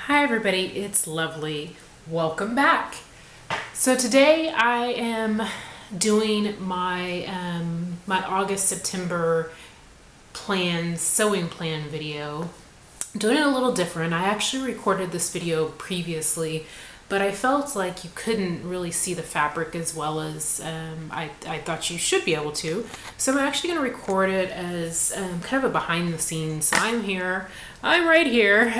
Hi everybody, it's Lovely. Welcome back. So today I am doing my my August-September sewing plan video. I'm doing it a little different. I actually recorded this video previously, but I felt like you couldn't really see the fabric as well as I thought you should be able to. So I'm actually going to record it as kind of a behind the scenes. I'm right here,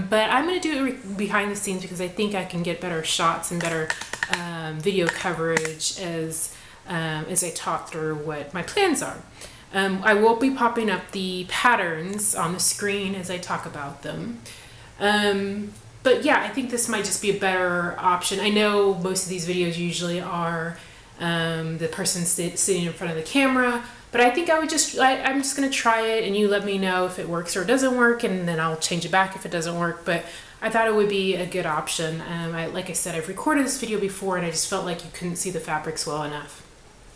but I'm going to do it behind the scenes because I think I can get better shots and better video coverage as I talk through what my plans are. I will be popping up the patterns on the screen as I talk about them. But yeah, I think this might just be a better option. I know most of these videos usually are the person sitting in front of the camera, but I think I'm just going to try it and you let me know if it works or it doesn't work, and then I'll change it back if it doesn't work. But I thought it would be a good option. Like I said, I've recorded this video before and I just felt like you couldn't see the fabrics well enough.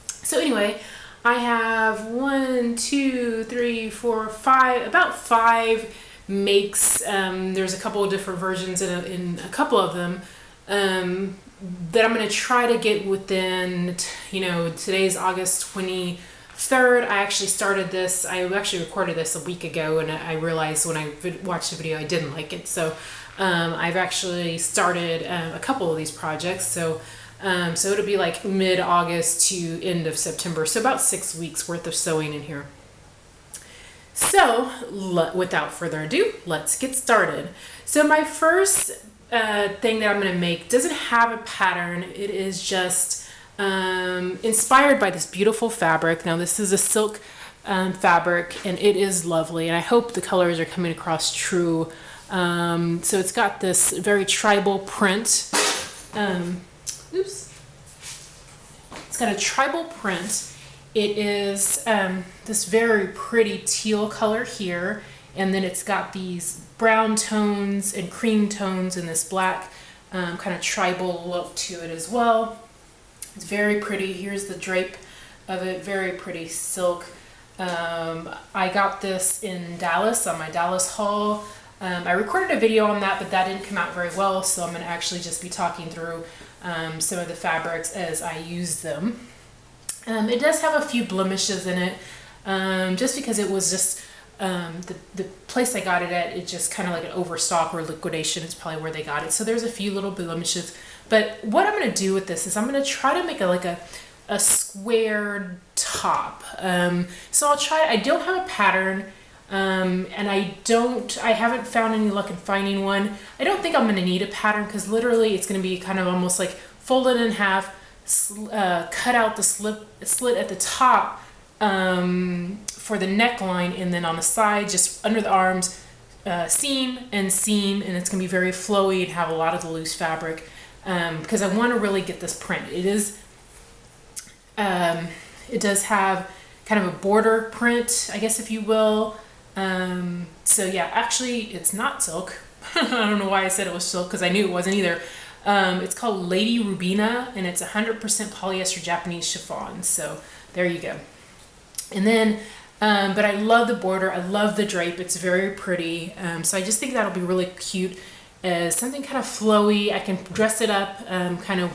So anyway, I have 1, 2, 3, 4, 5, about 5 makes. There's a couple of different versions in a couple of them that I'm going to try to get within, today's August 23rd. I actually started this, I actually recorded this a week ago, and I realized when I watched the video I didn't like it. So I've actually started a couple of these projects. So it'll be like mid-August to end of September. So about 6 weeks worth of sewing in here. So without further ado, let's get started. So my first thing that I'm going to make doesn't have a pattern. It is just inspired by this beautiful fabric. Now this is a silk fabric and it is lovely, and I hope the colors are coming across true. So it's got this very tribal print. It's got a tribal print. It is this very pretty teal color here, and then it's got these brown tones and cream tones and this black kind of tribal look to it as well. It's very pretty. Here's the drape of it, very pretty silk. I got this in Dallas on my Dallas haul. I recorded a video on that, but that didn't come out very well, so I'm going to actually just be talking through some of the fabrics as I use them. It does have a few blemishes in it, just because it was just the place I got it at, it's just kind of like an overstock or liquidation is probably where they got it. So there's a few little blemishes. But what I'm going to do with this is I'm going to try to make a squared top. So I'll try. I don't have a pattern, and I haven't found any luck in finding one. I don't think I'm going to need a pattern because literally it's going to be kind of almost like folded in half, cut out the slit at the top for the neckline, and then on the side, just under the arms, seam, and it's going to be very flowy and have a lot of the loose fabric because I want to really get this print. It does have kind of a border print, I guess, if you will. So yeah, actually it's not silk. I don't know why I said it was silk because I knew it wasn't either. It's called Lady Rubina, and it's 100% polyester Japanese chiffon. So there you go. And then, but I love the border. I love the drape. It's very pretty. So I just think that'll be really cute as something kind of flowy. I can dress it up, kind of,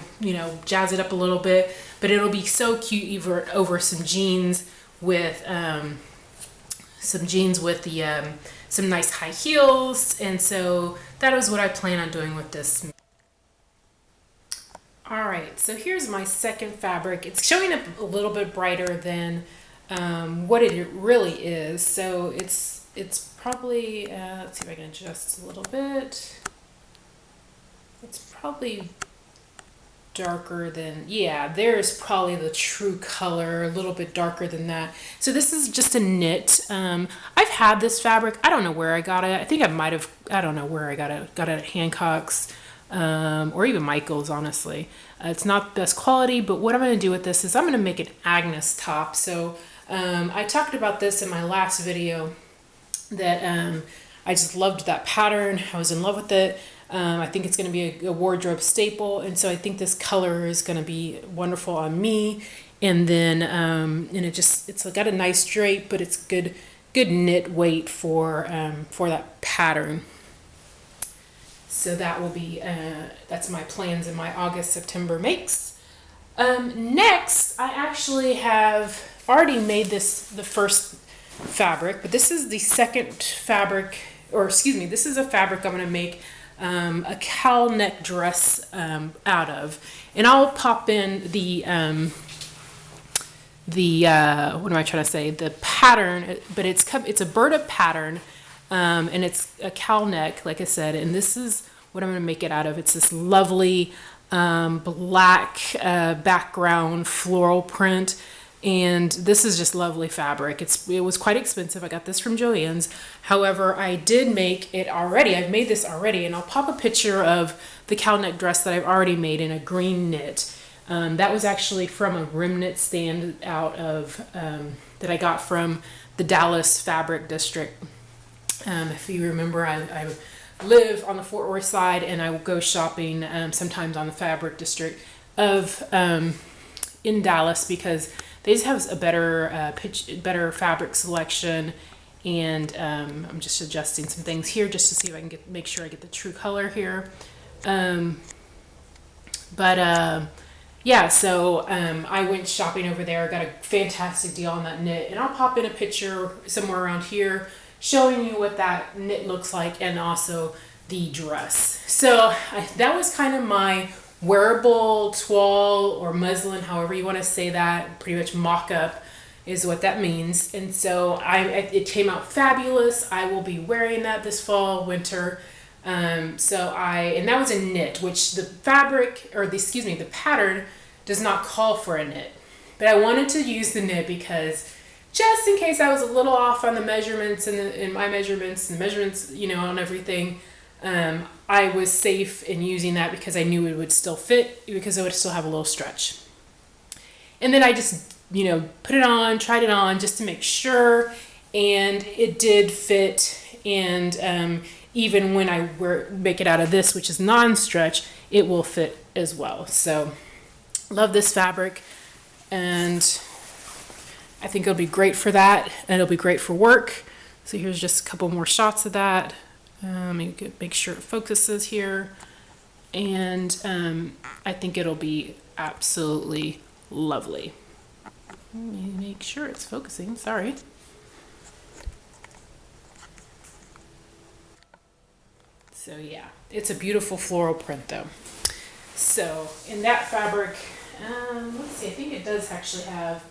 jazz it up a little bit, but it'll be so cute over some jeans with, some nice high heels. And so that is what I plan on doing with this. All right, so here's my second fabric. It's showing up a little bit brighter than what it really is. So it's probably, let's see if I can adjust a little bit. It's probably darker than, yeah, there's probably the true color, a little bit darker than that. So this is just a knit. I've had this fabric. I don't know where I got it. I think I don't know where I got it. Got it at Hancock's. Or even Michael's, honestly. It's not the best quality, but what I'm going to do with this is I'm going to make an Agnes top. So I talked about this in my last video that I just loved that pattern. I was in love with it. I think it's going to be a wardrobe staple, and so I think this color is going to be wonderful on me. And then and it's got a nice drape, but it's good knit weight for that pattern. So that will be, that's my plans in my August, September makes. Next, I actually have already made the first fabric, but this is the second fabric, or excuse me, this is a fabric I'm going to make a cowl neck dress out of. And I'll pop in the what am I trying to say? The pattern, but it's a Burda pattern, and it's a cowl neck, like I said. And this is what I'm going to make it out of. It's this lovely black background floral print, and this is just lovely fabric. It was quite expensive. I got this from Joann's. However, I did make it already. I've made this already, and I'll pop a picture of the cowl neck dress that I've already made in a green knit. That was actually from a remnant stand out of that I got from the Dallas Fabric District. If you remember, I live on the Fort Worth side, and I will go shopping sometimes on the Fabric District of in Dallas, because they just have a better fabric selection. And I'm just adjusting some things here just to see if I can make sure I get the true color here. Yeah, so I went shopping over there, got a fantastic deal on that knit, and I'll pop in a picture somewhere around here showing you what that knit looks like, and also the dress. So that was kind of my wearable toile or muslin, however you want to say that, pretty much mock-up is what that means. And so it came out fabulous. I will be wearing that this fall, winter. And that was a knit, which the fabric, or the pattern does not call for a knit. But I wanted to use the knit because just in case I was a little off on the measurements and my measurements and measurements, on everything, I was safe in using that because I knew it would still fit, because it would still have a little stretch. And then I just, put it on, tried it on just to make sure, and it did fit. And even when I make it out of this, which is non-stretch, it will fit as well. So love this fabric, and I think it'll be great for that, and it'll be great for work. So here's just a couple more shots of that. Make sure it focuses here, and I think it'll be absolutely lovely. Let me make sure it's focusing, sorry. So yeah, it's a beautiful floral print though. So in that fabric, let's see, I think it does actually have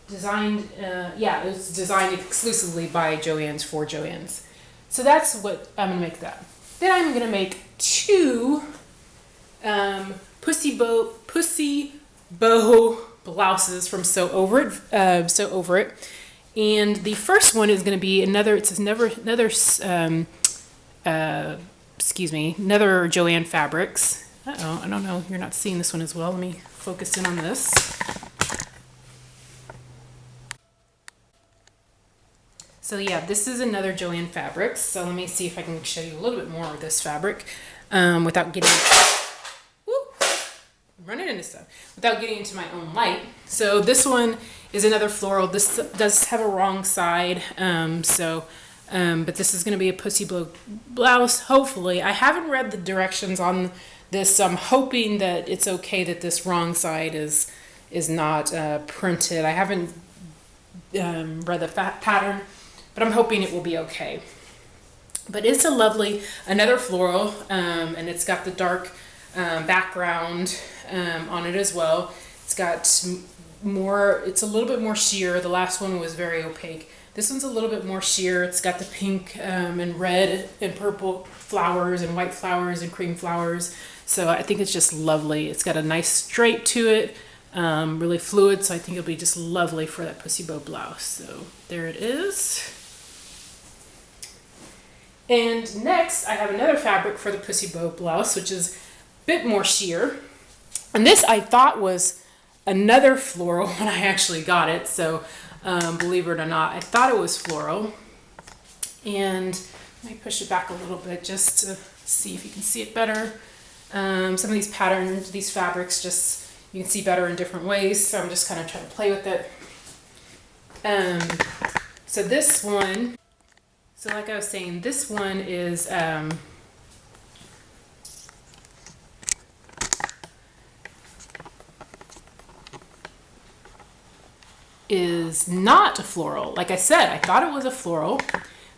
designed, it was designed exclusively by Joann's for Joann's. So that's what I'm gonna make that. Then I'm gonna make two pussy bow blouses from Sew Over It. And the first one is going to be another Joann Fabrics. Uh-oh, I don't know, you're not seeing this one as well. Let me focus in on this. So yeah, this is another Joann Fabrics. So let me see if I can show you a little bit more of this fabric without getting into my own light. So this one is another floral. This does have a wrong side, but this is going to be a pussy bow blouse, hopefully. I haven't read the directions on this, so I'm hoping that it's okay that this wrong side is not printed. I haven't read the pattern, but I'm hoping it will be okay. But it's a lovely, another floral, and it's got the dark background on it as well. It's got more, it's a little bit more sheer. The last one was very opaque. This one's a little bit more sheer. It's got the pink and red and purple flowers and white flowers and cream flowers. So I think it's just lovely. It's got a nice straight to it, really fluid. So I think it'll be just lovely for that pussy bow blouse. So there it is. And next I have another fabric for the pussy bow blouse, which is a bit more sheer. And this I thought was another floral when I actually got it. So believe it or not, I thought it was floral. And let me push it back a little bit just to see if you can see it better. Some of these patterns, these fabrics, just you can see better in different ways. So I'm just kind of trying to play with it. So this one, So like I was saying, this one is not a floral. Like I said, I thought it was a floral,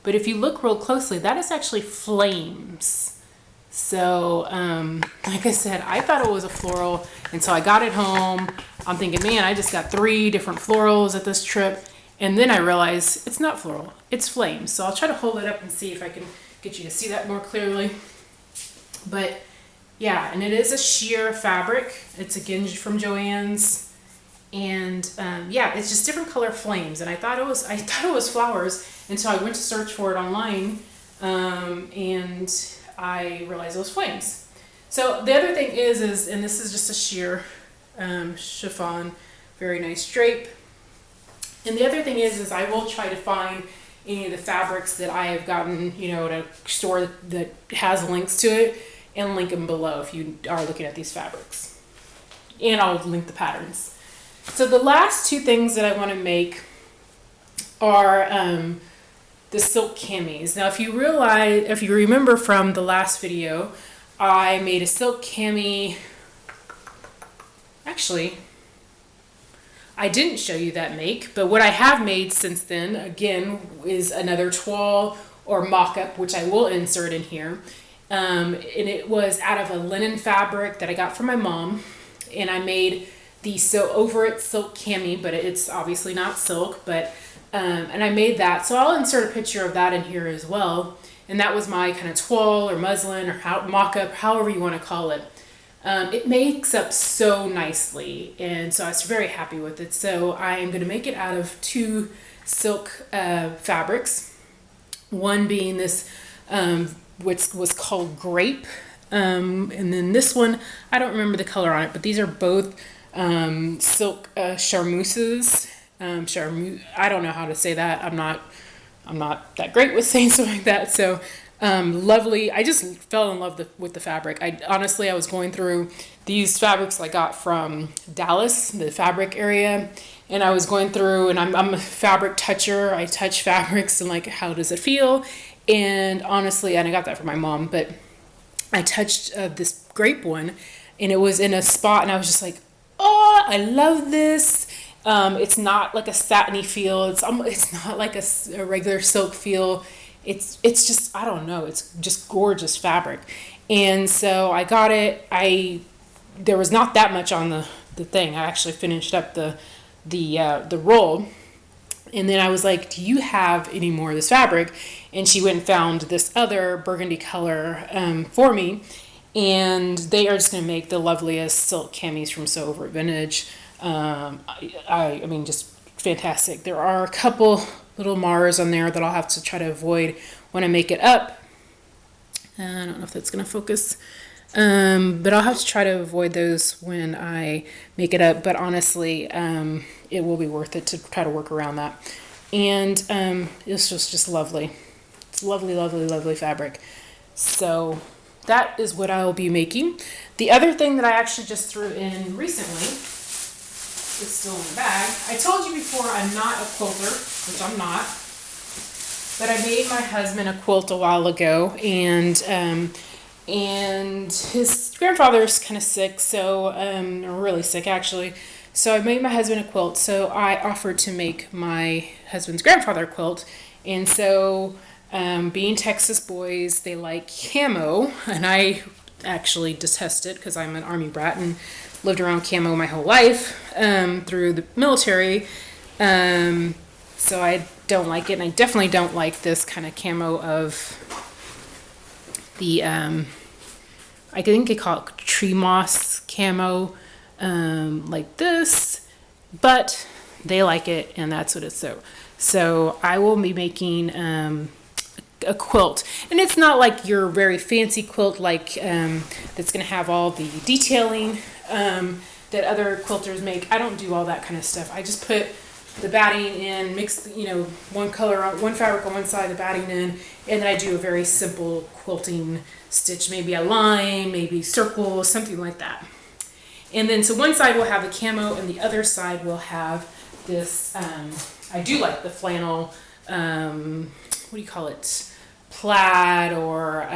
but if you look real closely, that is actually flames. So, like I said, I thought it was a floral, and so I got it home. I'm thinking, man, I just got 3 different florals at this trip, and then I realized it's not floral, it's flames. So I'll try to hold it up and see if I can get you to see that more clearly. But yeah, and it is a sheer fabric. It's again from Joann's. And yeah, it's just different color flames, and I thought it was flowers until I went to search for it online, and I realized it was flames. So the other thing is and this is just a sheer chiffon, very nice drape. And the other thing is I will try to find any of the fabrics that I have gotten, you know, at a store that has links to it, and link them below if you are looking at these fabrics. And I'll link the patterns. So the last 2 things that I want to make are the silk camis. Now, if you remember from the last video, I made a silk cami. Actually, I didn't show you that make, but what I have made since then, again, is another toile or mock-up, which I will insert in here. And it was out of a linen fabric that I got from my mom, and I made the over it silk cami, but it's obviously not silk, but and I made that. So I'll insert a picture of that in here as well. And that was my kind of toile or muslin or mock-up, however you want to call it. It makes up so nicely, and so I was very happy with it. So I am going to make it out of 2 silk fabrics. One being this, which was called grape, and then this one, I don't remember the color on it, but these are both silk charmeuses. I don't know how to say that. I'm not that great with saying something like that. So lovely. I just fell in love with the fabric. I was going through these fabrics I got from Dallas, the fabric area, and I was going through, and I'm a fabric toucher. I touch fabrics and like, how does it feel? And honestly, and I got that from my mom, but I touched this grape one, and it was in a spot, and I was just like, oh, I love this. It's not like a satiny feel. It's not like a regular silk feel. It's just, I don't know. It's just gorgeous fabric. And so I got it. There was not that much on the thing. I actually finished up the roll. And then I was like, do you have any more of this fabric? And she went and found this other burgundy color for me. And they are just going to make the loveliest silk camis from Sew Over It Vintage. I mean, just fantastic. There are a couple little Mars on there that I'll have to try to avoid when I make it up. I don't know if that's going to focus. But I'll have to try to avoid those when I make it up. But honestly, it will be worth it to try to work around that. And it's just lovely. It's lovely, lovely, lovely fabric. So that is what I will be making. The other thing that I actually just threw in recently is still in the bag. I told you before I'm not a quilter, which I'm not. But I made my husband a quilt a while ago, and his grandfather is kind of sick, so really sick actually. So I made my husband a quilt. So I offered to make my husband's grandfather a quilt, and so being Texas boys, they like camo, and I actually detest it because I'm an Army brat and lived around camo my whole life through the military. So I don't like it, and I definitely don't like this kind of camo of the I think they call it tree moss camo, like this, but they like it, and that's what it's so I will be making a quilt, and it's not like your very fancy quilt like that's gonna have all the detailing that other quilters make. I don't do all that kind of stuff. I just put the batting in, mix, one fabric on one side, the batting in, and then I do a very simple quilting stitch, maybe a line, maybe circle, something like that. And then so one side will have the camo, and the other side will have this, I do like the flannel what do you call it, plaid, or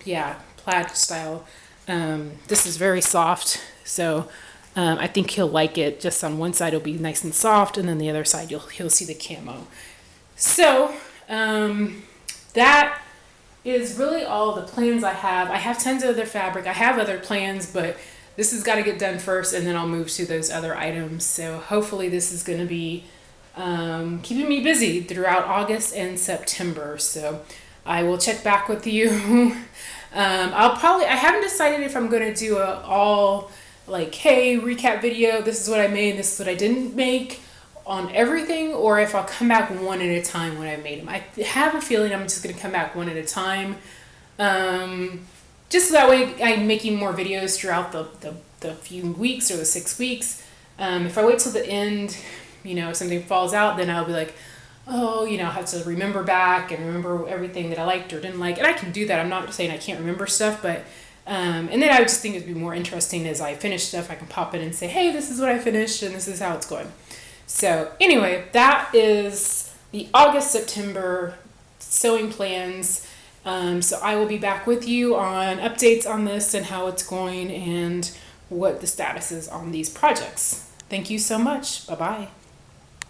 yeah, plaid style. This is very soft, so I think he'll like it. Just on one side it'll be nice and soft, and then the other side he'll see the camo. So that is really all the plans I have. I have tons of other fabric. I have other plans, but this has got to get done first, and then I'll move to those other items. So hopefully this is going to be keeping me busy throughout August and September. So I will check back with you. I haven't decided if I'm going to do a all like, hey, recap video, this is what I made, this is what I didn't make on everything, or if I'll come back one at a time when I made them. I have a feeling I'm just going to come back one at a time. Just so that way I'm making more videos throughout the few weeks or the 6 weeks. If I wait till the end, you know, if something falls out, then I'll be like, oh, you know, I have to remember back and remember everything that I liked or didn't like. And I can do that. I'm not saying I can't remember stuff, but, and then I would just think it'd be more interesting as I finish stuff. I can pop in and say, hey, this is what I finished and this is how it's going. So anyway, that is the August, September sewing plans. So I will be back with you on updates on this and how it's going and what the status is on these projects. Thank you so much. Bye-bye.